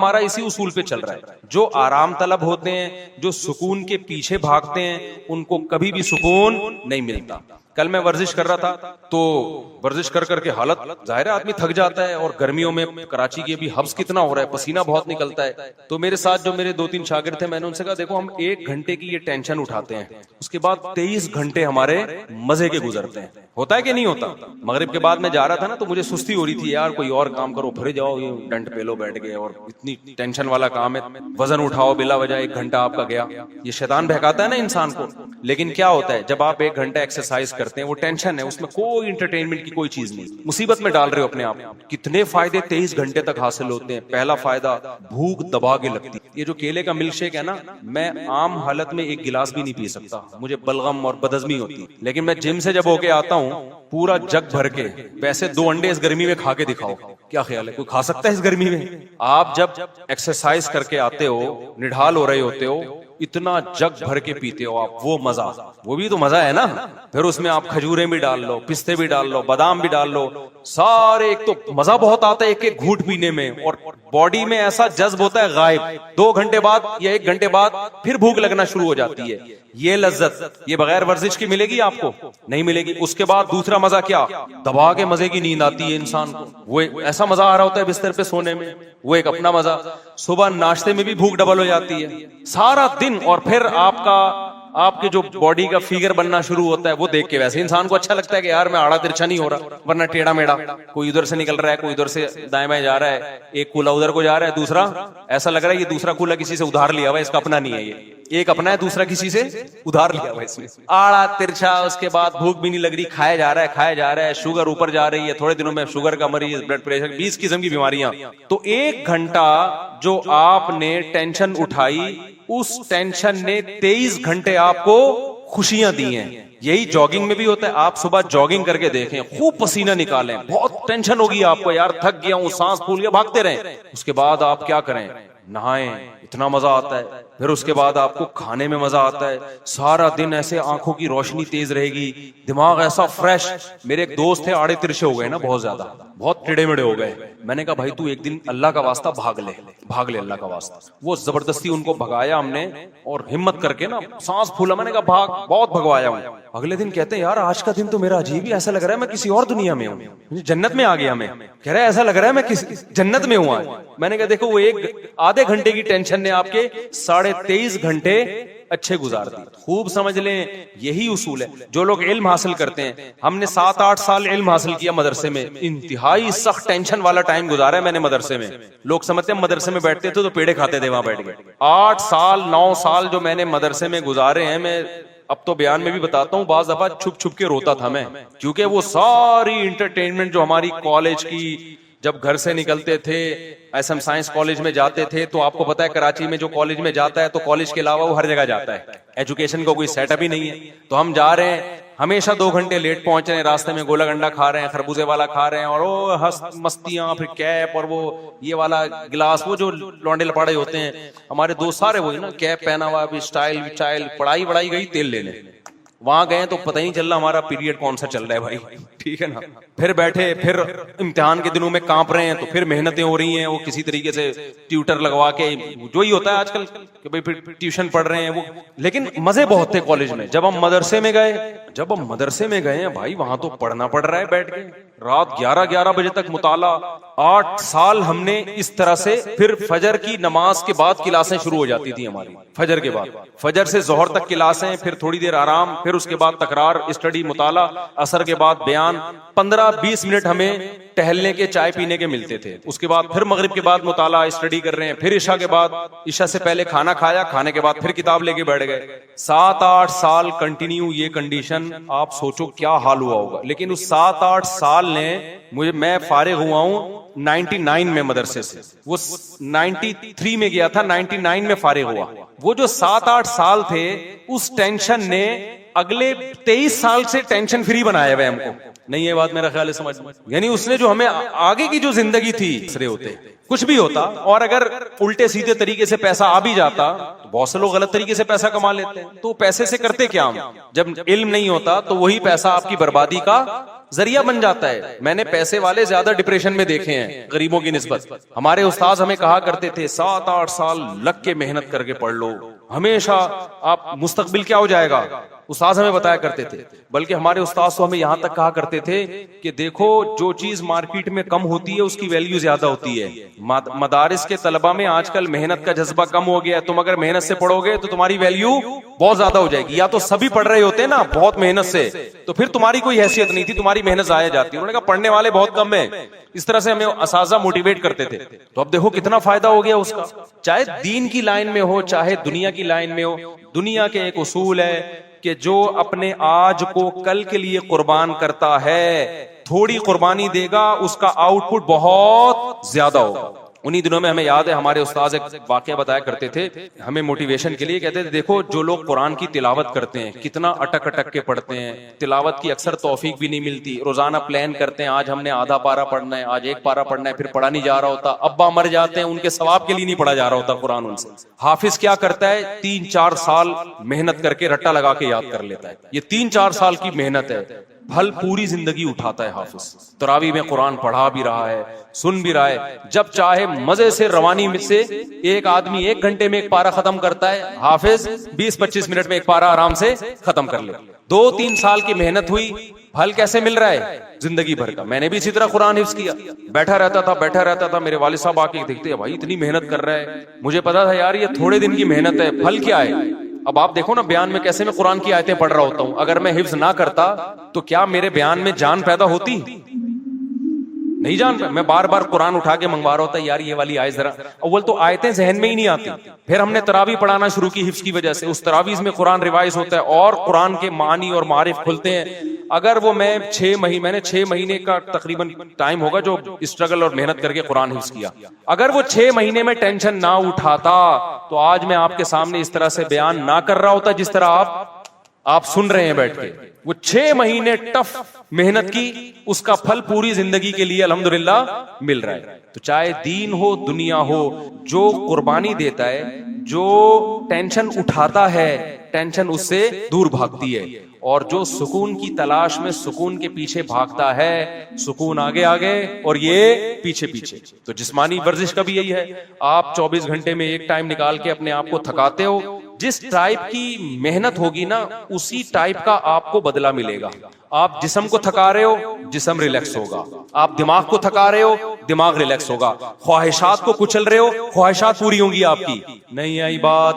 हमारा इसी उसूल पे चल रहा है। जो आराम तलब होते हैं, जो सुकून के पीछे भागते हैं, उनको कभी भी सुकून नहीं मिलता। कल मैं वर्जिश कर रहा था, तो वर्जिश कर करके हालत, जाहिर है आदमी थक जाता है, और गर्मियों में कराची के भी हब्स कितना हो रहा है, पसीना बहुत निकलता है। तो मेरे साथ जो मेरे 2-3 शागिर्द थे, मैंने उनसे कहा देखो हम 1 घंटे की ये टेंशन उठाते हैं, उसके बाद 23 घंटे हमारे मजे के गुजरते हैं। होता है कि नहीं होता? मगरिब के बाद मैं जा रहा था ना, तो मुझे सुस्ती हो रही थी, यार कोई और काम करो, फिर जाओ ये डंट पे लो बैठ गए, और इतनी टेंशन वाला काम है, वजन उठाओ बिला वजह, 1 घंटा आपका गया। ये शैतान बहकाता है ना इंसान को। लेकिन क्या होता है, जब आप 1 घंटा एक्सरसाइज करते हैं, वो टेंशन है, उसमें कोई इंटरटेनमेंट की कोई चीज नहीं, मुसीबत में डाल रहे हो अपने आप। कितने फायदे 23 घंटे तक हासिल होते हैं। पहला फायदा, भूख दबा के लगती है। ये जो केले का मिल्क शेक है ना, मैं आम हालत में 1 गिलास भी नहीं पी सकता, मुझे बलगम और बदहजमी होती है। लेकिन मैं जिम से जब होके आता हूँ, पूरा जग भर के, वैसे 2 अंडे इस गर्मी में खा के दिखाओ, क्या ख्याल है, कोई खा सकता है इस गर्मी में? आप जब एक्सरसाइज करके आते हो, निढाल हो रहे होते हो, इतना जग भर के पीते हो आप, वो मजा, वो भी तो मजा है ना। फिर उसमें आप खजूरें भी डाल लो, पिस्ते भी डाल लो, बादाम भी डाल लो, सारे, एक तो मजा बहुत आता है एक एक घूंट पीने में, और बॉडी में ऐसा जज्ब होता है गायब। 2 घंटे बाद या 1 घंटे बाद फिर भूख लगना शुरू हो जाती है। ये लज्जत, ये बगैर वर्जिश की मिलेगी आपको? नहीं मिलेगी। उसके बाद दूसरा मजा क्या, दबा के मजे की नींद आती है इंसान को, वो ऐसा मजा आ रहा होता है बिस्तर पे सोने में, वो एक अपना मजा। सुबह नाश्ते में भी भूख डबल हो जाती है सारा दिन, और फिर आपके जो बॉडी का फिगर बनना शुरू होता है, वो देख के वैसे इंसान को अच्छा लगता है कि यार मैं आड़ा तिरछा नहीं हो रहा, वरना टेढ़ा मेढ़ा, कोई इधर से निकल रहा है, कोई इधर से दाएं बाएं जा रहा है, एक कूला उधर को जा रहा है, दूसरा ऐसा लग रहा है ये दूसरा कूला किसी से उधार लिया हुआ है, इसका अपना नहीं है, ये एक अपना है, दूसरा किसी से उधार लिया हुआ है इसमें। आड़ा तिरछा, उसके बाद भूख भी नहीं लग रही, खाया जा रहा है, शुगर ऊपर जा रही है, थोड़े दिनों में शुगर का मरीज, ब्लड प्रेशर, 20 किस्म की बीमारियां। तो 1 घंटा जो आपने टेंशन उठाई, उस टेंशन ने 23 घंटे आपको खुशियां दी हैं। यही जॉगिंग में भी होता है। आप सुबह जॉगिंग करके देखें, खूब पसीना निकालें, बहुत टेंशन होगी आपको, यार थक गया हूं, सांस फूल गया, भागते रहें। उसके बाद आप क्या करें, नहाएं, इतना मजा आता है। फिर उसके बाद आपको खाने में मजा आता है, सारा दिन ऐसे आंखों की रोशनी तेज रहेगी, दिमाग ऐसा फ्रेश। मेरे एक दोस्त थे, आड़े तिरछे हो गए ना, बहुत ज्यादा, बहुत टेढ़े मेढ़े हो गए। मैंने कहा भाई तू एक दिन अल्लाह का वास्ता भाग ले अल्लाह का वास्ता। वो जबरदस्ती उनको भगाया हमने, और हिम्मत करके ना, सांस फूला, मैंने कहा भाग, बहुत भगवाया हूं। अगले दिन कहते हैं यार आज का दिन तो मेरा अजीब ही, ऐसा लग रहा है मैं किसी और दुनिया में हूँ, जन्नत में आ गया मैं। कह रहा है ऐसा लग रहा है मैं किसी जन्नत में हूँ आज। मैंने कहा देखो, वो एक आधे घंटे की टेंशन ने आपके 23.5 घंटे अच्छे गुजार दिए। खूब समझ लें, यही उसूल है। जो लोग इल्म हासिल करते हैं, हमने 7-8 साल इल्म हासिल किया मदरसे में, इंतहाई सख्त टेंशन वाला टाइम गुजारा है मैंने मदरसे में। लोग समझते हैं मदरसे में बैठते थे तो पेड़े खाते थे वहां बैठ गए। 8 साल 9 साल जो मैंने मदरसे में गुजारे हैं, मैं अब तो बयान में भी बताता हूँ, बाज दफा छुप छुप के रोता था मैं, क्योंकि वो सारी इंटरटेनमेंट जो हमारी कॉलेज की, जब घर से निकलते थे, एसएम साइंस कॉलेज में जाते थे, तो आपको पता है कराची में जो कॉलेज में जाता है, तो कॉलेज के अलावा वो हर जगह जाता है, एजुकेशन का कोई सेटअप ही नहीं है। तो हम जा रहे हैं, हमेशा 2 घंटे लेट पहुंच रहे हैं, रास्ते में गोला गंडा खा रहे हैं, खरबूजे वाला खा रहे हैं, और वो मस्तियां, फिर कैप, और वो ये वाला गिलास, वो जो लौंडे लपाड़े होते हैं हमारे दोस्त सारे, वही ना, कैप पहना हुआ, स्टाइल, पढ़ाई गई तेल लेने। वहां गए तो पता ही नहीं चल रहा हमारा पीरियड कौन सा चल रहा है भाई, ठीक है ना। फिर बैठे, फिर इम्तिहान के दिनों में कांप रहे हैं, तो फिर मेहनतें हो रही हैं, वो किसी तरीके से ट्यूटर लगवा के, जो ही होता है आजकल कि भाई फिर ट्यूशन पढ़ रहे हैं वो। लेकिन मजे बहुत थे कॉलेज में। जब हम मदरसे में गए हैं भाई, वहां तो पढ़ना पड़ रहा है बैठ के, रात 11-11 बजे तक मुताला। 8 साल हमने इस तरह से, फिर फजर की नमाज के बाद क्लासें शुरू हो जाती थी हमारी, फजर के बाद, फजर से जोहर तक क्लासें, फिर थोड़ी देर आराम, फिर उसके बाद तकरार, स्टडी, मुताला, असर के बाद बयान, 15-20 मिनट हमें टहलने के, चाय पीने के मिलते थे। उसके बाद फिर मगरिब के बाद मुताला, स्टडी कर रहे हैं, फिर इशा के बाद, इशा से पहले खाना खाया, खाने के बाद फिर किताब लेके बैठ गए। 7-8 साल कंटिन्यू ये कंडीशन, आप सोचो क्या हाल हुआ होगा। लेकिन उस 7-8 साल ने मैं फारिग हुआ हूं 99 में मदरसे से, वो 93 में गया था, 99 में फारिग हुआ। वो जो 7-8 साल थे, उस टेंशन ने अगले 23 साल से टेंशन फ्री बनाया हुआ है हमको। नहीं, ये बात मेरा ख्याल है समझ में, यानी उसने जो हमें आगे की जो जिंदगी थी सरे होते कुछ भी होता, और अगर उल्टे सीधे तरीके से पैसा आ भी जाता तो बहुत से लोग गलत तरीके से पैसा कमा लेते हैं। तो पैसे से करते क्या हम? जब इल्म नहीं होता तो वही पैसा आपकी बर्बादी का जरिया बन जाता है। मैंने पैसे वाले ज्यादा डिप्रेशन में देखे हैं गरीबों की निस्बत। हमारे उस्ताद हमें कहा करते थे 7-8 साल लग के मेहनत करके पढ़ लो, हमेशा आप मुस्तकबिल क्या हो जाएगा, उस्ताद हमें बताया करते थे। बल्कि हमारे उस्ताद तो हमें यहां तक कहा करते थे कि देखो, जो चीज मार्केट में कम होती है उसकी वैल्यू ज्यादा होती है। मदारिस के तलबा में आजकल मेहनत का जज्बा कम हो गया है। तुम अगर मेहनत से पढ़ोगे तो तुम्हारी वैल्यू बहुत ज्यादा हो जाएगी। या तो सभी पढ़ रहे होते ना बहुत मेहनत से, तो फिर तुम्हारी कोई हैसियत नहीं थी, तुम्हारी मेहनत जाया जाती। उन्होंने कहा पढ़ने वाले बहुत कम है। इस तरह से हमें असाजा मोटिवेट करते थे। तो अब देखो कितना फायदा हो गया उसका, चाहे दीन की लाइन में हो चाहे दुनिया की लाइन में हो। दुनिया के एक उसूल है कि जो अपने आज को कल के लिए कुर्बान करता है, थोड़ी कुर्बानी देगा, उसका आउटपुट बहुत ज्यादा होगा। उन्हीं दिनों में हमें याद है हमारे उस्ताद एक वाकया बताया करते थे हमें मोटिवेशन के लिए। कहते थे देखो, जो लोग कुरान की तिलावत करते हैं कितना अटक अटक के पढ़ते हैं, तिलावत की अक्सर तौफीक भी नहीं मिलती, रोजाना प्लान करते हैं आज हमने आधा पारा पढ़ना है, आज 1 पारा पढ़ना है, फिर पढ़ा नहीं जा रहा होता, अब्बा मर जाते हैं, उनके सवाब के लिए नहीं पढ़ा जा रहा होता कुरान उनसे। हाफिज क्या करता है, 3-4 साल मेहनत करके रट्टा लगा के याद कर लेता है। ये 3-4 साल की मेहनत है, फल पूरी जिंदगी उठाता है हाफिज। तरावी में कुरान पढ़ा भी रहा है, सुन भी रहा है, जब चाहे मजे से रवानी में से एक आदमी 1 घंटे में 1 पारा खत्म करता है, हाफिज 20-25 मिनट में 1 पारा आराम से खत्म कर ले। 2-3 साल की मेहनत हुई, फल कैसे मिल रहा है? जिंदगी भर का। मैंने भी इसी तरह कुरान हिफ्ज किया, बैठा रहता था। मेरे वालिद साहब आके देखते हैं भाई इतनी मेहनत कर रहा है, मुझे पता था यार ये थोड़े दिन की मेहनत है, फल क्या है। अब आप देखो ना बयान में कैसे मैं कुरान की आयतें पढ़ रहा होता हूं। अगर मैं हिफ्ज ना करता तो क्या मेरे बयान में जान पैदा होती? नहीं जान। मैं बार बार कुरान उठा के मंगवा रहा होता यार ये वाली आयत जरा, अव्वल तो आयतें जहन में ही नहीं आती। फिर हमने तरावी पढ़ाना शुरू की हिफ्ज की वजह से, उस तरावीज में कुरान रिवाइज होता है और कुरान के मानी और मारिफ खुलते हैं। अगर वो मैंने 6 महीने का तकरीबन टाइम होगा जो स्ट्रगल और मेहनत करके कुरान हिफ्ज किया, अगर वो 6 महीने में टेंशन ना उठाता तो आज मैं आपके सामने इस तरह से बयान ना कर रहा होता जिस तरह आप सुन रहे हैं बैठ के। वो 6 महीने टफ मेहनत की, उसका फल पूरी जिंदगी के लिए अल्हम्दुलिल्लाह मिल रहा है। तो चाहे दीन हो दुनिया हो, जो कुर्बानी देता है, जो टेंशन उठाता है, टेंशन उससे दूर भागती है। और जो सुकून की तलाश में सुकून के पीछे भागता है, सुकून आगे आगे और ये पीछे पीछे। तो जिस्मानी वर्जिश का भी यही है, आप 24 घंटे में एक टाइम निकाल के अपने आप को थकाते हो, जिस टाइप की मेहनत होगी ना उसी टाइप का आपको बदला मिलेगा। आप जिस्म को थका रहे हो, जिस्म रिलैक्स होगा। आप दिमाग को थका रहे हो, दिमाग रिलैक्स होगा। ख्वाहिशात को कुचल रहे हो, ख्वाहिशात पूरी होंगी आपकी। नहीं आई बात?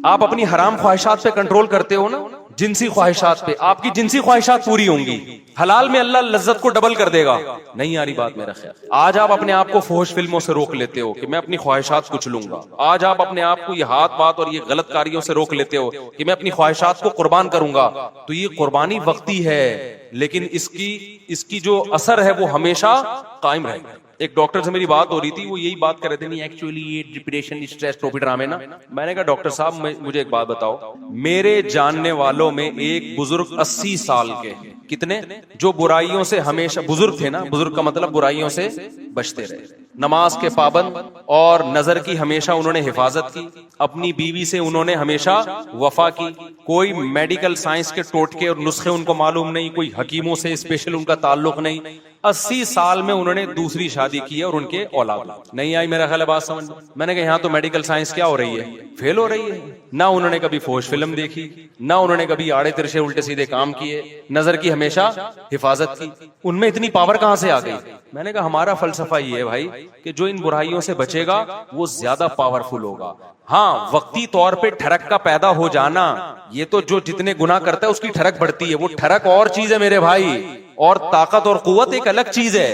आप अपनी हराम ख्वाहिशात पे कंट्रोल करते हो ना, जिनसी ख्वाहिशात पे, आपकी जिनसी ख्वाहिशात पूरी होंगी। हलाल में अल्लाह लज्जत को डबल कर देगा। नहीं आ रही बात मेरा ख्याल? आज आप अपने आप को फोश फिल्मों से रोक लेते हो कि मैं अपनी ख्वाहिशात कुछ लूंगा। आज आप अपने आप को ये हाथ बात और ये गलत कार्यों से रोक लेते हो कि मैं अपनी ख्वाहिशात को कुर्बान करूंगा। तो ये कुर्बानी वक्ती है, लेकिन इसकी जो असर है वो हमेशा कायम रहेगा। एक डॉक्टर से मेरी बात हो रही थी, वो यही बात कर रहे थे, नहीं एक्चुअली ये डिप्रेशन स्ट्रेस ट्रोफी ड्रामे ना। मैंने कहा डॉक्टर साहब मुझे एक बात बताओ, मेरे जानने वालों में एक बुजुर्ग 80 साल के, कितने, जो बुराइयों से हमेशा, बुजुर्ग थे ना, बुजुर्ग का मतलब बुराइयों से बचते रहे, नमाज के पाबंद और नजर की हमेशा उन्होंने हिफाजत की, अपनी बीवी से उन्होंने हमेशा वफा की, कोई मेडिकल साइंस के टोटके और नुस्खे उनको मालूम नहीं, कोई हकीमों से स्पेशल उनका ताल्लुक नहीं। 80 साल में उन्होंने दूसरी शादी की है और उनके औलाद नहीं आई। मेरा ख्याल है बात समझ। मैंने कहा यहाँ तो मेडिकल साइंस क्या हो रही है, फेल हो रही है। ना उन्होंने कभी फोश फिल्म देखी, ना उन्होंने कभी आड़े तिरछे उल्टे सीधे काम किए, नजर की हमेशा हिफाजत की। उनमें इतनी पावर कहां से आ गई? मैंने कहा हमारा फलसफा ये है भाई कि जो इन बुराइयों से बचेगा वो ज्यादा पावरफुल होगा। हाँ, वक्ती तौर पे ठरक का पैदा हो जाना, ये तो जो जितने गुनाह करता है उसकी ठरक बढ़ती है, वो ठरक और चीज है मेरे भाई, और ताकत और कुव्वत एक अलग चीज है।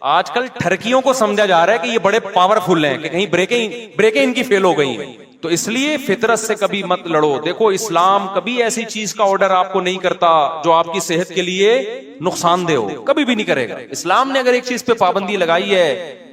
आजकल ठरकियों को समझा जा रहा है कि ये बड़े पावरफुल हैं, कि कहीं ब्रेकें इनकी फेल हो गई हैं। तो इसलिए फितरत से कभी मत लड़ो। देखो, इस्लाम कभी ऐसी चीज का ऑर्डर आपको नहीं करता जो आपकी सेहत के लिए नुकसानदेह हो, कभी भी नहीं करेगा। इस्लाम ने अगर एक चीज पे पाबंदी लगाई है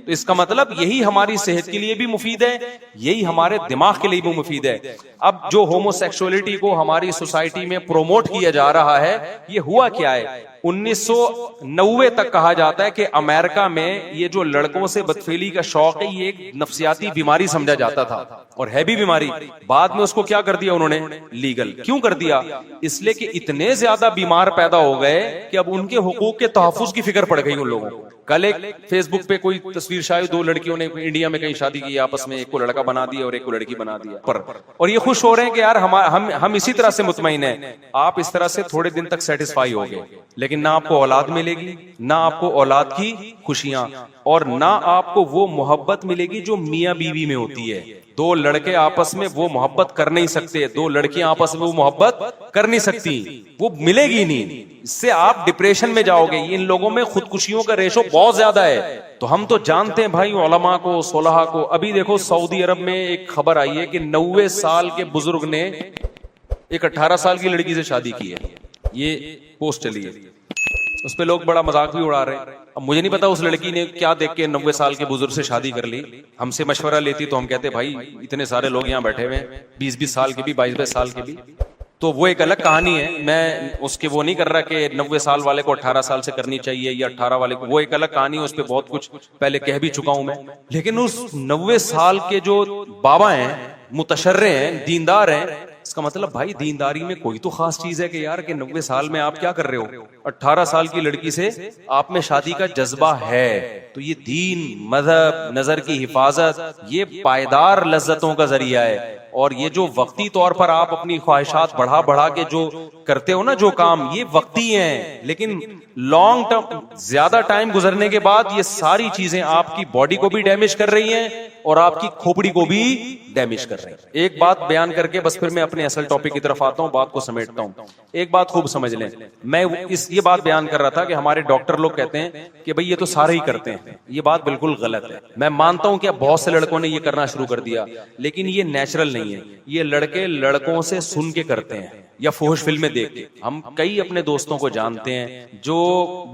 तो इसका मतलब यही हमारी सेहत के लिए भी मुफीद है, यही हमारे दिमाग के लिए भी मुफीद है। अब जो होमोसेक्सुअलिटी को हमारी सोसाइटी में प्रोमोट किया जा रहा है, ये हुआ क्या है? 1990 तक कहा जाता है कि अमेरिका में ये जो लड़कों से बदफेली का शौक है, ये एक नफ्सियाती बीमारी समझा जाता था, और है भी बीमारी। बाद में उसको क्या कर दिया उन्होंने? लीगल। क्यों कर दिया? इसलिए कि इतने ज्यादा बीमार पैदा हो गए कि अब उनके हुकूक के तहफ्फुज की फिक्र पड़ गई उन लोगों को। कल एक फेसबुक पे कोई तस्वीर शायद, दो लड़कियों ने इंडिया में कहीं शादी की आपस में, एक को लड़का बना दिया और एक को लड़की बना दिया पर, और ये खुश हो रहे हैं कि यार हम इसी तरह से मुतमईन हैं। आप इस तरह से थोड़े दिन तक सेटिस्फाई हो गए, लेकिन ना आपको औलाद मिलेगी, ना आपको औलाद की खुशियां, और ना आपको वो मोहब्बत मिलेगी जो मियां बीवी में होती है। दो लड़के आपस में वो मोहब्बत कर नहीं सकते, दो लड़कियां आपस में वो मोहब्बत कर नहीं सकती, वो मिलेगी नहीं। इससे आप डिप्रेशन में जाओगे। इन लोगों में खुदकुशियों का रेशो बहुत ज्यादा है। तो हम तो जानते हैं भाई उलमा को, सोलहा को। अभी देखो सऊदी अरब में एक खबर आई है कि 90 साल के बुजुर्ग ने एक 18 साल की लड़की से शादी की है। ये पोस्ट चली है, उस पे लोग बड़ा मजाक भी उड़ा रहे हैं। अब मुझे नहीं पता उस लड़की ने क्या देख के 90 साल के बुजुर्ग से शादी कर ली। हमसे मशवरा लेती तो हम कहते भाई इतने सारे लोग यहाँ बैठे हुए, 20-20 साल के भी, 22-22 साल के भी, तो वो एक अलग कहानी है। मैं उसके वो नहीं कर रहा कि 90 साल वाले को 18 साल से करनी चाहिए या 18 वाले को, वो एक अलग कहानी है। उस पर बहुत कुछ पहले कह भी चुका हूं मैं। लेकिन उस 90 साल के जो बाबा हैं, मुतशर्रे हैं, दीनदार हैं, इसका मतलब भाई दीनदारी में कोई तो खास चीज है कि यार कि 90 साल में आप क्या कर रहे हो? 18 साल की लड़की से आप में शादी का जज्बा है। तो ये दीन, मजहब, नजर की हिफाजत, ये पायदार लज्जतों का जरिया है। और ये जो वक्ती तौर पर आप अपनी ख्वाहिशात बढ़ा बढ़ा के जो करते हो ना जो काम, ये वक्ती हैं, लेकिन लॉन्ग टर्म, ज्यादा टाइम गुजरने के बाद ये सारी चीजें आपकी बॉडी को भी डैमेज कर रही हैं और आपकी खोपड़ी को भी डैमेज कर रही हैं। एक बात बयान करके बस फिर मैं अपने असल टॉपिक की तरफ आता हूं, बात को समेटता हूं। एक बात खूब समझ लें, मैं ये बात बयान कर रहा था कि हमारे डॉक्टर लोग कहते हैं कि भाई ये तो सारे ही करते हैं। ये बात बिल्कुल गलत है। मैं मानता हूं कि अब बहुत से लड़कों ने ये करना शुरू कर दिया, लेकिन ये नेचुरल नहीं है। ये लड़के लड़कों से सुन के करते हैं या फोहश फिल्में देख के। हम कई अपने दोस्तों को जानते हैं जो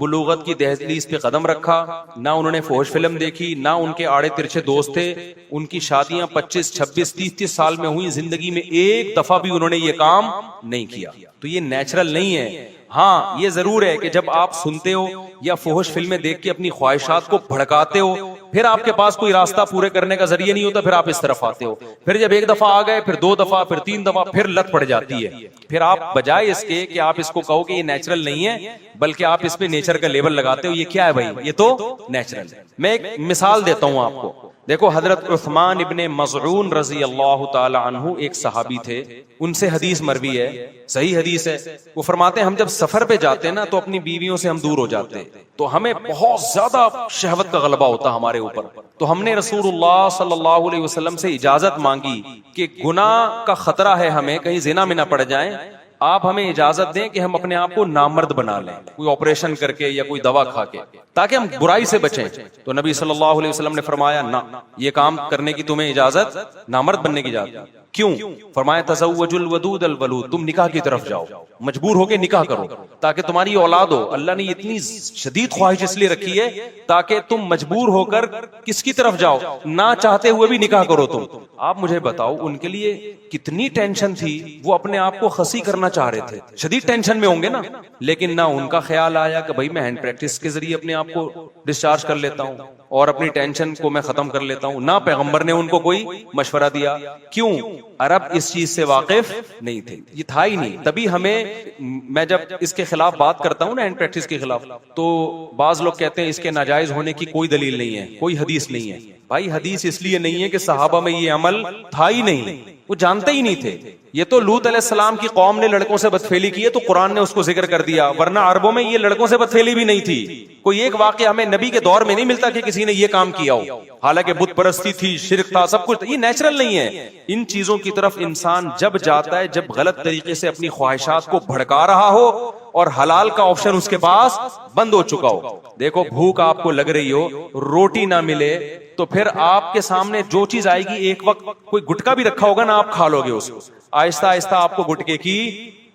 बुलूगत की दहलीज पे कदम रखा, ना उन्होंने फोहश फिल्म देखी, ना उनके आड़े तिरछे दोस्त थे। उनकी शादियां 25, 26, 30 साल में हुई, जिंदगी में एक दफा भी उन्होंने ये काम नहीं किया। तो ये नेचुरल नहीं है। हाँ, ये जरूर है कि जब आप सुनते हो या फोहश फिल्में देख के अपनी ख्वाहिशात को भड़काते हो, फिर आपके पास कोई रास्ता पूरे करने का जरिया नहीं होता, फिर आप इस तरफ आते हो। फिर जब एक दफा आ गए, फिर 2 दफा, फिर 3 दफा, फिर लत पड़ जाती है। फिर आप बजाय इसके कि आप इसको कहो कि ये नेचुरल नहीं है, बल्कि आप इस पे नेचर का लेबल लगाते हो। ये क्या है भाई? ये तो नेचुरल है। मैं एक मिसाल देता हूं आपको। देखो, हजरत उस्मान इब्ने मज़ऊन रजी अल्लाह ताला अन्हु एक सहाबी थे। उनसे हदीस मरवी है, सही हदीस है। वो फरमाते हैं हम जब सफर पे जाते हैं ना, तो अपनी बीवियों से हम दूर हो जाते हैं, तो हमें बहुत ज्यादा शहवत का गलबा होता हमारे ऊपर। तो हमने रसूलुल्लाह सल्लल्लाहु अलैहि वसल्लम से इजाजत मांगी कि गुनाह का खतरा है, हमें कहीं जिना में ना पड़ जाएं, आप हमें इजाजत दें कि हम अपने आप को नामर्द बना लें, कोई ऑपरेशन करके या कोई दवा खा के, ताकि हम बुराई से बचें। तो नबी सल्लल्लाहु अलैहि वसल्लम ने फरमाया ना, ये काम करने की तुम्हें इजाजत, नामर्द बनने की इजाजत। क्यों? फरमाया तज़व्वजुल वदूद अल वलूद, तुम निकाह की तरफ जाओ, मजबूर होके निकाह करो ताकि तुम्हारी औलाद हो। अल्लाह ने इतनी शदीद ख्वाहिश इसलिए रखी है ताकि तुम मजबूर होकर किसकी तरफ जाओ, ना चाहते हुए भी निकाह करो तुम। आप मुझे बताओ उनके लिए कितनी टेंशन थी, वो अपने आप को खसी करना चाह रहे थे, शदीद टेंशन में होंगे ना। लेकिन ना उनका ख्याल आया कि भाई मैं हैंड प्रैक्टिस के जरिए अपने आप को डिस्चार्ज कर लेता हूँ और अपनी टेंशन को मैं खत्म कर लेता हूँ। ना पैगंबर ने उनको कोई मशवरा दिया। क्यों? अरब इस चीज से वाकिफ नहीं थे, ये था ही नहीं। तभी हमें, मैं जब इसके खिलाफ बात करता हूँ ना, हैंड प्रैक्टिस के खिलाफ, तो बाज लोग कहते हैं इसके नाजायज होने की कोई दलील नहीं है, कोई हदीस नहीं है। भाई हदीस इसलिए नहीं है कि सहाबा में ये अमल था ही नहीं, वो जानते ही नहीं थे। ये तो लूत अलैहिस्सलाम की कौम ने लड़कों से बदफेली की है तो कुरान ने उसको जिक्र कर दिया, वरना अरबों में ये लड़कों से बदफेली भी नहीं थी। कोई एक वाकया हमें नबी के दौर में नहीं मिलता कि किसी ने ये काम किया हो, हालांकि बुत परस्ती थी, शिरक था, सब कुछ। ये नेचुरल नहीं है। इन चीजों की तरफ इंसान जब जाता है, जब गलत तरीके से अपनी ख्वाहिशात को भड़का रहा हो और हलाल का ऑप्शन उसके पास बंद हो चुका हो। देखो, भूख आपको लग रही हो, रोटी ना मिले, तो फिर आपके सामने जो चीज आएगी, एक वक्त कोई गुटखा भी रखा होगा ना, आप खा लोगे उसको। आहिस्ता आहिस्ता आपको गुटके की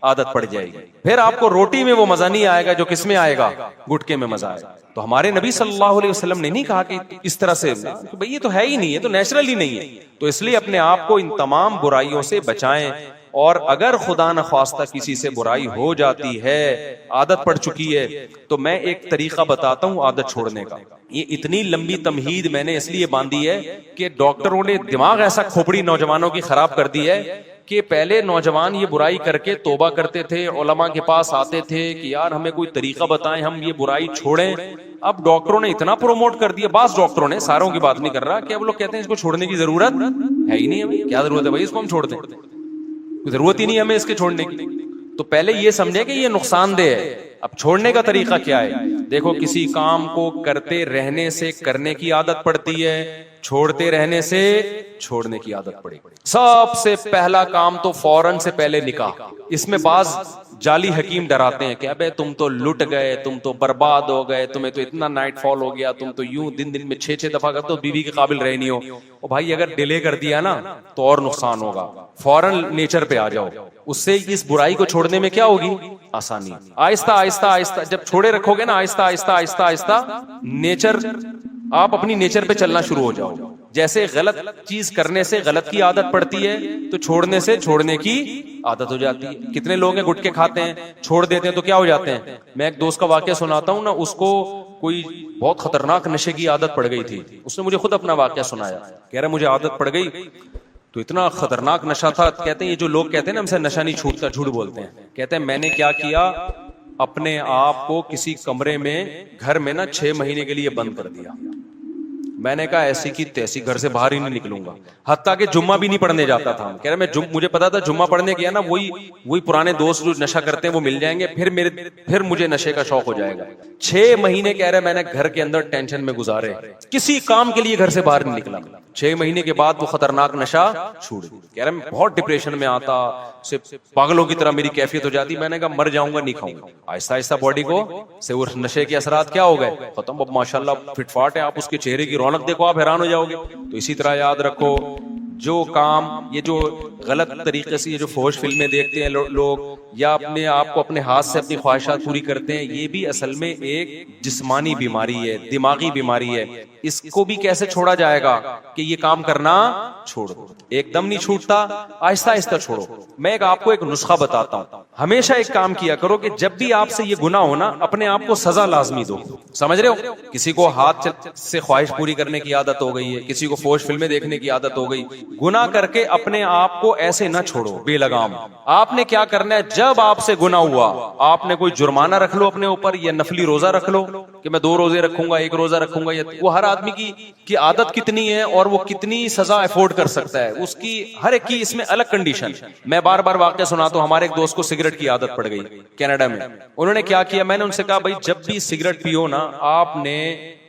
आदत पड़ जाएगी। फिर आपको रोटी में वो मजा नहीं आएगा जो किसमें आएगा, गुटके में मजा आएगा। तो हमारे नबी सल्लल्लाहु अलैहि वसल्लम ने नहीं कहा कि इस तरह से, भाई ये तो है ही नहीं, ये तो नेचुरल ही नहीं है। तो इसलिए अपने आप को इन तमाम बुराइयों से बचाएं, और अगर खुदा न ख्वास्ता किसी से बुराई हो जाती है, आदत पड़ चुकी है, तो मैं एक तरीका बताता हूं आदत छोड़ने का। ये इतनी लंबी तमहीद मैंने इसलिए बांधी है कि डॉक्टरों ने दिमाग ऐसा खोपड़ी नौजवानों की खराब कर दी है कि पहले नौजवान ये बुराई करके तौबा करते थे, उलमा के पास आते थे कि यार हमें कोई तरीका बताएं, हम ये बुराई छोड़ें। अब डॉक्टरों ने इतना प्रमोट कर दिया, बास डॉक्टरों ने, सारों की बात नहीं कर रहा, कि अब लोग कहते हैं इसको छोड़ने की जरूरत है ही नहीं है। क्या जरूरत है भाई, इसको हम छोड़ दें, जरूरत ही नहीं हमें इसके छोड़ने की। तो पहले ये समझे कि ये नुकसानदेह है। अब छोड़ने का तरीका क्या है? देखो, किसी काम को करते रहने से करने की आदत पड़ती है, छोड़ते रहने से छोड़ने की आदत पड़ेगी। सबसे पहला काम तो फौरन से पहले निकाह। इसमें बाज जाली हकीम डराते हैं कि अबे तुम तो लुट गए, तुम तो बर्बाद हो गए, तुम्हें तो इतना नाइट फॉल हो गया, तुम तो यूं दिन दिन में 6-6 दफा करते हो, बीवी के काबिल रहे नहीं हो। ओ भाई, अगर डिले कर दिया ना तो और नुकसान होगा। फौरन नेचर पे आ जाओ, उससे इस बुराई को छोड़ने में क्या होगी, आसानी। आहिस्ता आहिस्ता आहिस्ता जब छोड़े रखोगे ना, आहिस्ता आहिस्ता आहिस्ता आहिस्ता नेचर, आप अपनी नेचर पे चलना शुरू हो जाओ। जैसे गलत चीज करने से गलत की आदत पड़ती है, तो छोड़ने से छोड़ने की आदत हो जाती है। कितने लोग हैं गुटखे खाते हैं, छोड़ देते हैं तो क्या हो जाते हैं। मैं एक दोस्त का वाकया सुनाता हूँ ना, उसको कोई बहुत खतरनाक नशे की आदत पड़ गई थी। उसने मुझे खुद अपना वाकया सुनाया, कह रहा मुझे आदत पड़ गई, तो इतना खतरनाक नशा था। कहते हैं ये जो लोग कहते हैं ना हमसे नशा नहीं छूटता, झूठ बोलते हैं। कहते हैं मैंने क्या किया, अपने आप को किसी कमरे में, घर में ना 6 महीने के लिए बंद कर दिया। मैंने कहा ऐसी की तैसी, घर से बाहर ही नहीं निकलूंगा। हत्ता के जुम्मा भी नहीं पढ़ने जाता था। कह रहा मैं मुझे पता था जुम्मा पढ़ने गया ना, वही पुराने दोस्त जो नशा करते हैं वो मिल जाएंगे, फिर मुझे नशे का शौक हो जाएगा। 6 महीने कह रहे मैंने घर के अंदर टेंशन में गुजारे, किसी काम के लिए घर से बाहर नहीं निकला। 6 महीने के बाद वो खतरनाक नशा छूट। कह रहे मैं बहुत डिप्रेशन में आता, सिर्फ पागलों की तरह मेरी कैफियत हो जाती। मैंने कहा मर जाऊंगा, नहीं खाऊंगा। आहिस्ता आहिस्ता बॉडी को से उस नशे के असरात क्या हो गए, खत्म। अब माशाल्लाह फिटफाट है, आप उसके चेहरे की रौनक देखो, आप हैरान हो जाओगे। तो इसी तरह याद रखो, जो काम, ये जो गलत तरीके से ये जो फौज फिल्में देखते हैं लोग, या अपने आप को अपने हाथ से अपनी ख्वाहिशात पूरी करते हैं, ये भी असल में एक जिस्मानी बीमारी है, दिमागी बीमारी है। इसको भी कैसे छोड़ा जाएगा कि ये काम करना छोड़ो। एकदम नहीं छूटता, आहिस्ता आहिस्ता छोड़ो। मैं आपको एक नुस्खा बताता हूं। हमेशा एक काम किया करो कि जब भी आपसे ये गुनाह हो ना, अपने आप को सजा लाजमी दो। समझ रहे हो, किसी को हाथ से ख्वाहिश पूरी करने की आदत हो गई है, किसी को फौज फिल्में देखने की आदत हो गई, गुनाह करके अपने आप को ऐसे ना छोड़ो बेलगाम। आपने क्या करना है, जब आपसे गुनाह हुआ, आपने कोई जुर्माना रख लो अपने ऊपर, या नफली रोजा रख लो कि मैं 2 रोजे रखूंगा, 1 रोजा रखूंगा। या वो हर आदमी की आदत कितनी है और वो कितनी सजा अफोर्ड कर सकता है, उसकी हर एक की इसमें अलग कंडीशन। मैं बार बार वाकया सुनाता हूं। हमारे एक दोस्त को सिगरेट की आदत पड़ गई कनाडा में। उन्होंने क्या किया, मैंने उनसे कहा भाई जब भी सिगरेट पियो ना, आपने,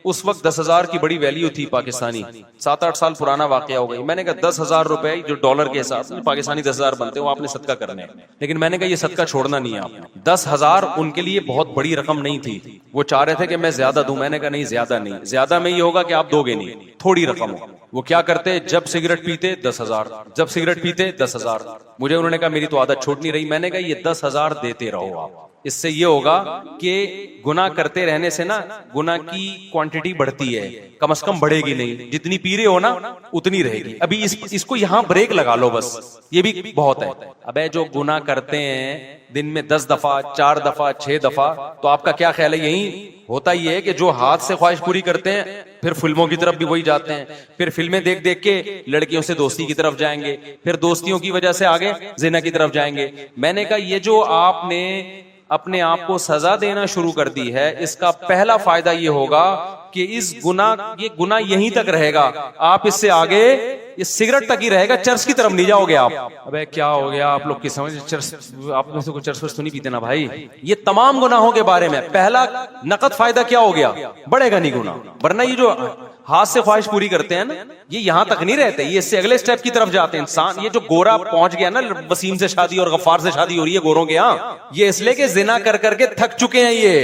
उस वक्त 10,000 की बड़ी वैल्यू थी पाकिस्तानी, 7-8 साल पुराना वाकया हो गई। मैंने कहा 10,000 रुपए जो डॉलर के हिसाब से पाकिस्तानी 10,000 बनते हैं, वो आपने सदका करने हैं। लेकिन मैंने कहा ये सदका छोड़ना नहीं है आपने। 10,000 उनके लिए बहुत बड़ी रकम नहीं थी। वो चाह रहे थे कि मैं ज्यादा दूं। मैंने कहा नहीं, ज्यादा नहीं, ज्यादा में ये होगा कि आप दोगे नहीं, थोड़ी रकम हो। वो क्या करते, जब सिगरेट पीते 10,000, जब सिगरेट पीते 10,000। मुझे उन्होंने कहा मेरी तो आदत छूट नहीं रही। मैंने कहा ये 10,000 देते रहो आप। इससे ये होगा कि गुनाह करते रहने से ना गुनाह की क्वांटिटी बढ़ती है, कम से कम बढ़ेगी नहीं। जितनी पी रहे हो ना उतनी रहेगी। अभी इसको यहां ब्रेक लगा लो बस, ये भी बहुत है। अबे जो गुनाह करते हैं दिन में 10 दफा, 4 दफा, 6 दफा, तो आपका क्या ख्याल है, यही होता ही है कि जो हाथ से ख्वाहिश पूरी करते हैं, फिर फिल्मों की तरफ भी वही जाते हैं, फिर फिल्में देख देख के लड़कियों से दोस्ती की तरफ जाएंगे, फिर दोस्तियों की वजह से आगे जिना की तरफ जाएंगे। मैंने कहा ये जो आपने अपने आप को सजा देना शुरू कर दी है, इसका पहला फायदा ये होगा कि ये गुनाह यहीं तक रहेगा, आप इससे आगे इस सिगरेट तक ही रहेगा, चर्च की तरफ नहीं जाओगे आप। अबे क्या हो गया आप लोग की समझ, चर्च आप में से कोई चर्च तो नहीं पीते ना भाई। ये तमाम गुनाहों के बारे में पहला नकद फायदा क्या हो गया, बढ़ेगा नहीं गुनाह। वरना ये जो हाथ से ख्वाहिश पूरी करते हैं ना, ये यहां तक नहीं रहते, ये इससे अगले स्टेप की तरफ जाते हैं इंसान। ये जो गोरा पहुंच गया ना, वसीम से शादी और गफ्फार से शादी हो रही है गोरों के यहाँ, ये इसलिए कि जिना कर करके थक चुके हैं। ये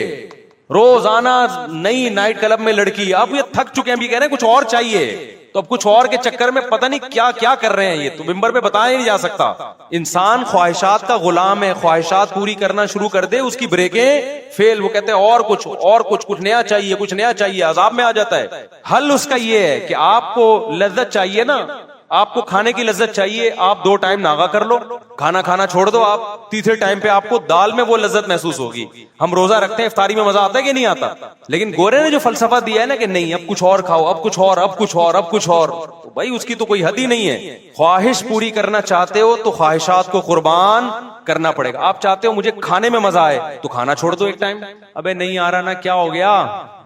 रोजाना नई नाइट क्लब में लड़की, अब ये थक चुके हैं, भी कह रहे हैं कुछ और चाहिए। तो अब कुछ और के चक्कर में पता नहीं क्या क्या कर रहे हैं ये, तो मिंबर पे बताया नहीं जा सकता। इंसान ख्वाहिशात का गुलाम है, ख्वाहिशात पूरी करना शुरू कर दे, उसकी ब्रेकें फेल, वो कहते हैं और कुछ नया चाहिए, कुछ नया चाहिए, अजाब में आ जाता है। हल उसका ये है कि आपको लज्जत चाहिए ना, आपको खाने की लज्जत चाहिए, आप 2 टाइम नागा कर लो, खाना खाना छोड़ दो, आप तीसरे टाइम पे आपको दाल में वो लज्जत महसूस होगी। हम रोजा रखते हैं, इफ्तारी में मजा आता है कि नहीं आता, लेकिन गोरे ने जो फलसफा दिया है ना कि नहीं अब कुछ और खाओ, अब कुछ और, अब कुछ और, अब कुछ और, तो भाई उसकी तो कोई हद ही नहीं है। ख्वाहिश पूरी करना चाहते हो तो ख्वाहिशात को कुर्बान करना पड़ेगा। आप चाहते हो मुझे खाने में मजा आए तो खाना छोड़ दो एक टाइम, अबे नहीं आ रहा ना, क्या हो गया?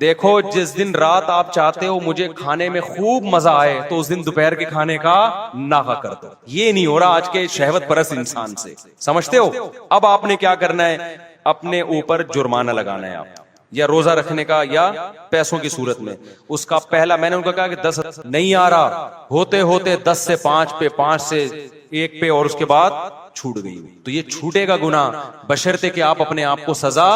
देखो जिस दिन रात आप चाहते हो मुझे खाने में खूब मजा आए तो उस दिन दोपहर के खाने का नागा कर दो। ये नहीं हो रहा आज के शहवत परस्त इंसान से, समझते हो? अब आपने क्या करना है, अपने ऊपर जुर्माना लगाना है आप, या रोजा रखने का या पैसों की सूरत में। उसका पहला मैंने उनका कहा कि 10 नहीं आ रहा, होते होते 10 से 5 पे, 5 से 1 पे, और उसके बाद छूट गई, तो ये छूटेगा गुनाह, बशर्ते कि आप अपने आप को सजा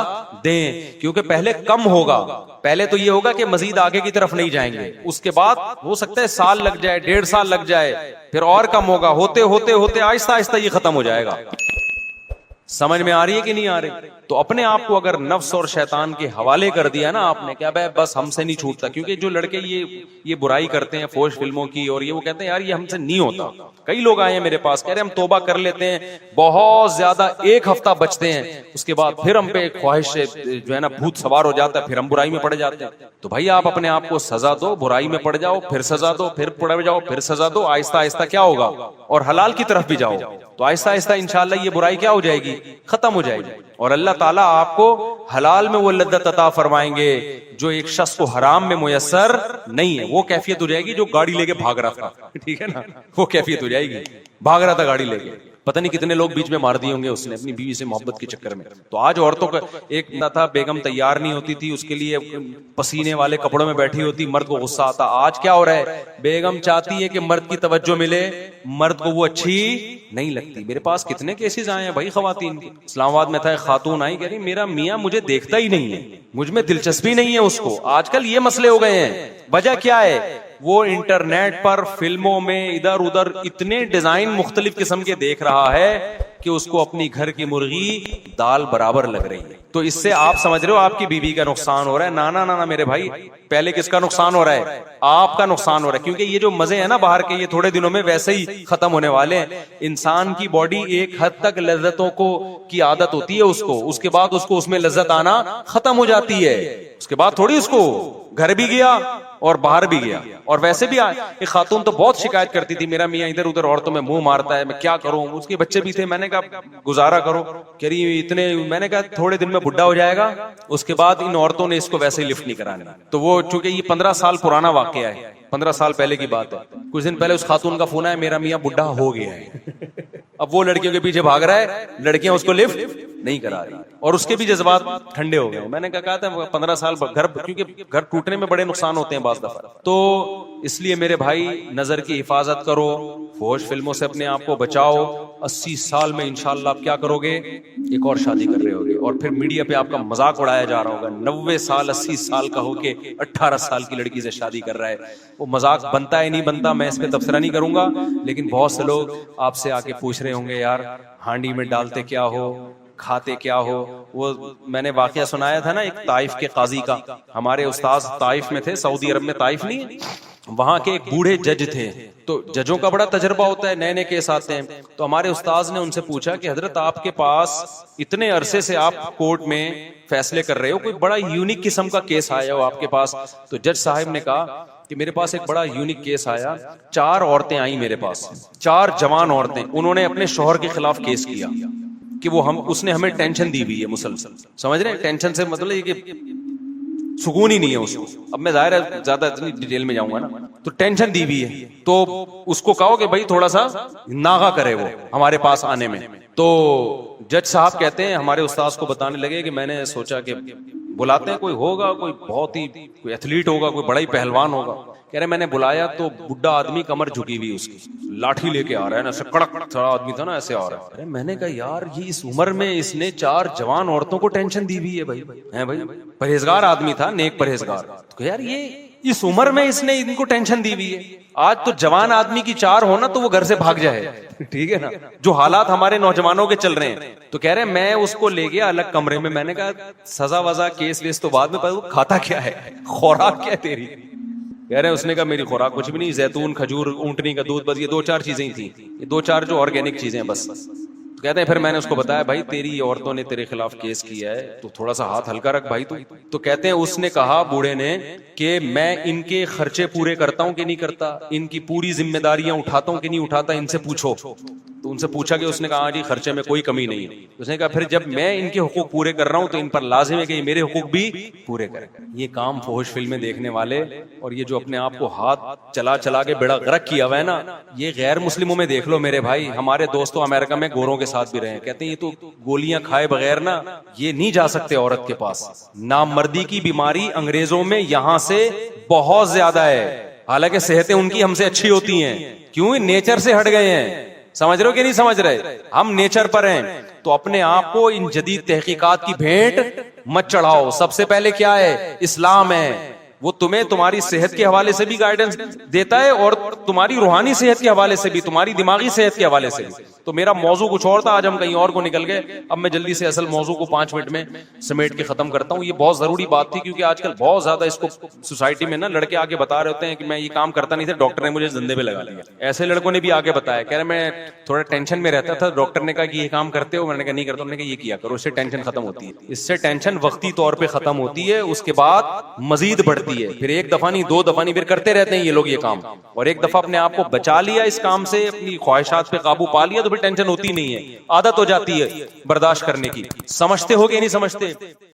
दें, क्योंकि पहले कम होगा। पहले तो ये होगा कि मजीद आगे की तरफ नहीं जाएंगे, उसके बाद हो सकता है साल लग जाए, 1.5 साल लग जाए, फिर और कम होगा, होते होते होते आहिस्ता आहिस्ता ये खत्म हो जाएगा। समझ में आ रही है कि नहीं आ रही? तो अपने आप को अगर नफ्स और शैतान के हवाले कर दिया ना आपने, क्या भाई बस हमसे नहीं छूटता, क्योंकि जो लड़के ये बुराई करते हैं फौज फिल्मों की, और ये वो कहते हैं यार ये हमसे नहीं होता। कई लोग आए हैं मेरे पास, कह रहे हम तौबा कर लेते हैं, बहुत ज्यादा 1 हफ्ता बचते हैं, उसके बाद फिर हम पे ख्वाहिश से जो है ना भूत सवार हो जाता है, फिर हम बुराई में पड़ जाते हैं। तो भाई आप अपने आप को सजा दो, बुराई में पड़ जाओ, फिर सजा दो, फिर पड़ जाओ, फिर सजा दो, आहिस्ता आहिस्ता क्या होगा, और हलाल की तरफ भी जाओ, तो आहिस्ता आहिस्ता इंशाल्लाह ये बुराई क्या हो जाएगी, खत्म हो जाएगी, और अल्लाह ताला आपको हलाल में वो लज्जत अता फरमाएंगे जो एक शख्स को हराम में मुयस्सर नहीं है। वो कैफियत हो जाएगी जो गाड़ी लेके भाग रहा था, ठीक है ना, वो कैफियत हो जाएगी, भाग रहा था गाड़ी लेके, पता नहीं कितने लोग बीच में मार दिए होंगे उसने अपनी बीवी से मोहब्बत के चक्कर में। तो आज औरतों का एक ना था, बेगम तैयार नहीं होती थी, उसके लिए पसीने वाले कपड़ों में बैठी होती, मर्द को गुस्सा आता। आज क्या हो रहा है, बेगम चाहती है कि मर्द की तवज्जो मिले, मर्द को वो अच्छी नहीं लगती। मेरे पास कितने केसेस आए हैं भाई खवातीन के। इस्लामाबाद में था, एक खातून आई, कह रही मेरा मियाँ मुझे देखता ही नहीं है, मुझ में दिलचस्पी नहीं है उसको। आजकल ये मसले हो गए हैं, वजह क्या है, वो इंटरनेट पर फिल्मों में इधर उधर इतने डिजाइन मुख्तलिफ किस्म के देख रहा है कि उसको अपनी घर की मुर्गी दाल बराबर लग रही है। तो इससे आप समझ रहे हो आपकी बीवी का नुकसान हो रहा है। ना ना ना ना मेरे भाई, पहले किसका नुकसान हो रहा है, आपका नुकसान हो रहा है, क्योंकि ये जो मजे हैं ना बाहर के, ये थोड़े दिनों में वैसे ही खत्म होने वाले हैं। इंसान की बॉडी एक हद तक लज्जतों को की आदत होती है उसको, उसके बाद उसको उसमें लज्जत आना खत्म हो जाती है, उसके बाद थोड़ी उसको घर भी गया और बाहर भी गया। और वैसे भी एक खातून तो बहुत शिकायत करती थी, मेरा मियाँ इधर उधर औरतों में मुंह मारता है, मैं क्या करूं, उसके बच्चे भी थे, मैंने कहा गुजारा करो, कह रही इतने, मैंने कहा थोड़े दिन में बुढ़ा हो जाएगा, उसके बाद इन औरतों ने इसको वैसे ही लिफ्ट नहीं कराना। तो वो चूंकि ये 15 साल पुराना वाकया है, 15 साल पहले की बात है, कुछ दिन पहले उस खातून का फोन आया, मेरा मियाँ बुढ़ा हो गया है। अब वो लड़कियों के पीछे भाग रहा है, लड़कियां उसको लिफ्ट नहीं करा रही, और उसके भी जज्बात ठंडे हो गए। मैंने कहा था 15 साल घर, क्योंकि घर टूटने में बड़े नुकसान होते हैं बाज़ दफा, तो इसलिए मेरे भाई नजर की हिफाजत करो, फौज फिल्मों से अपने आप को बचाओ। 80 साल में इंशाल्लाह आप क्या करोगे, एक और शादी कर रहे होगे, और फिर मीडिया पे आपका मजाक उड़ाया जा रहा होगा, 90 साल 80 साल का होके 18 साल की लड़की से शादी कर रहा है। वो मजाक बनता है नहीं बनता, मैं इस पे तबसरा नहीं करूंगा, लेकिन बहुत से लोग आपसे आके पूछ रहे होंगे यार हांडी में डालते क्या हो, खाते क्या हो। वो मैंने वाकया सुनाया था ना एक ताइफ के काजी का, हमारे उस्ताद ताइफ में थे, सऊदी अरब में ताइफ नहीं है, वहां के एक बूढ़े जज थे, तो जजों का बड़ा तजर्बा होता है, नए नए केस आते हैं। तो हमारे उस्ताद ने उनसे पूछा कि हजरत आपके पास इतने अरसे से आप कोर्ट में फैसले कर रहे हो, कोई बड़ा यूनिक किस्म का केस आया हो आपके पास? तो जज साहब ने कहा कि मेरे पास एक बड़ा यूनिक केस आया, 4 औरतें आई मेरे पास, 4 जवान औरतें, उन्होंने अपने शौहर के खिलाफ केस किया कि वो उसने हमें टेंशन दी हुई है मुसलसल, समझ रहे हैं, टेंशन से मतलब ये कि सुकून ही नहीं है उसको। अब मैं जाहिर है ज्यादा इतनी डिटेल में जाऊंगा ना, तो टेंशन दी हुई है, तो उसको कहो कि भाई थोड़ा सा नागा करे वो हमारे पास आने में। तो जज साहब कहते हैं, हमारे उस्ताद को बताने लगे कि मैंने सोचा कि बुलाते हैं, कोई होगा, कोई बहुत ही कोई एथलीट होगा, कोई बड़ा ही पहलवान होगा। कह रहे मैंने बुलाया तो बुढ़ा आदमी, कमर झुकी हुई उसकी, लाठी लेके आ रहा है ना, ऐसे कड़क सा आदमी था ना, ऐसे आ रहा है। अरे मैंने कहा यार ये इस उम्र में इसने 4 जवान औरतों को टेंशन दी हुई है भाई, है भाई, परहेजगार आदमी था, नेक परहेजगार। तो यार ये इस उम्र में इसने इनको टेंशन दी हुई है। आज तो जवान आदमी की 4 हो ना तो वो घर से भाग जाए, ठीक है ना, जो हालात हमारे नौजवानों के चल रहे हैं। तो कह रहे हैं मैं उसको ले गया अलग कमरे में, मैंने कहा सजा वजा केस वेस तो बाद में, पर वो खाता क्या है, खुराक क्या है तेरी? कह रहे हैं उसने कहा मेरी खुराक कुछ भी नहीं, जैतून, खजूर, ऊंटनी का दूध, बस ये 2-4 चीजें ही थी, ये 2-4 जो ऑर्गेनिक चीजें बस। तो कहते हैं फिर मैंने उसको बताया भाई तेरी औरतों ने तेरे खिलाफ केस किया है, तो थोड़ा सा हाथ हल्का रख भाई तू। तो कहते हैं उसने कहा बूढ़े ने कि मैं इनके खर्चे पूरे करता हूं कि नहीं करता, इनकी पूरी जिम्मेदारियां उठाता हूं कि नहीं उठाता, इनसे पूछो। तो उनसे पूछा कि उसने कहा हाँ जी खर्चे में कोई कमी नहीं है। उसने कहा फिर जब मैं इनके हुकूक पूरे कर रहा हूं तो इन पर लाजिम है कि ये मेरे हुकूक भी पूरे करें। ये काम फौज फिल्में देखने वाले और ये जो अपने आप को हाथ चला चला के बेड़ा गर्क किया हुआ है ना, ये गैर मुस्लिमों में देख लो मेरे भाई। हमारे दोस्तों अमेरिका में गोरों के साथ भी रहे, कहते हैं ये तो गोलियां खाए बगैर ना ये नहीं जा सकते औरत के पास। नामर्दी की बीमारी अंग्रेजों में यहां से बहुत ज्यादा है, हालांकि सेहतें उनकी हमसे अच्छी होती हैं। क्यों? नेचर से हट गए हैं। समझ रहे हो कि नहीं समझ रहे? हम नेचर पर हैं, तो अपने आप को इन जदीद तहकीकात की भेंट मत चढ़ाओ। सबसे पहले क्या है? इस्लाम है। वो तुम्हें तुम्हारी सेहत के हवाले से भी गाइडेंस देता है और तुम्हारी रूहानी सेहत के हवाले से भी, तुम्हारी दिमागी सेहत के हवाले से भी। तो मेरा मौजू कुछ और था, आज हम कहीं और को निकल गए। अब मैं जल्दी से असल मौजू को 5 मिनट में समेट के खत्म करता हूँ। ये बहुत जरूरी बात थी क्योंकि आजकल बहुत ज्यादा इसको सोसाइटी में ना लड़के आके बता रहे होते हैं कि मैं ये काम करता नहीं था, डॉक्टर ने मुझे जिंदे पे लगा लिया। ऐसे लड़कों ने भी आगे बताया, कह रहे मैं थोड़ा टेंशन में रहता था, डॉक्टर ने कहा कि ये काम करते हो, मैंने कहा नहीं करता, उन्होंने कहा ये किया करो, इससे टेंशन खत्म होती है। इससे टेंशन वक्ती तौर पर खत्म होती है, उसके बाद मजीद बढ़ती है। फिर एक दफा नहीं, 2 दफा नहीं, फिर करते रहते हैं ये लोग ये काम। और एक दफा अपने आप को बचा लिया इस काम से, अपनी ख्वाहिशात पे काबू पा लिया, तो फिर टेंशन होती नहीं है, आदत हो जाती है बर्दाश्त करने की। समझते हो कि नहीं समझते?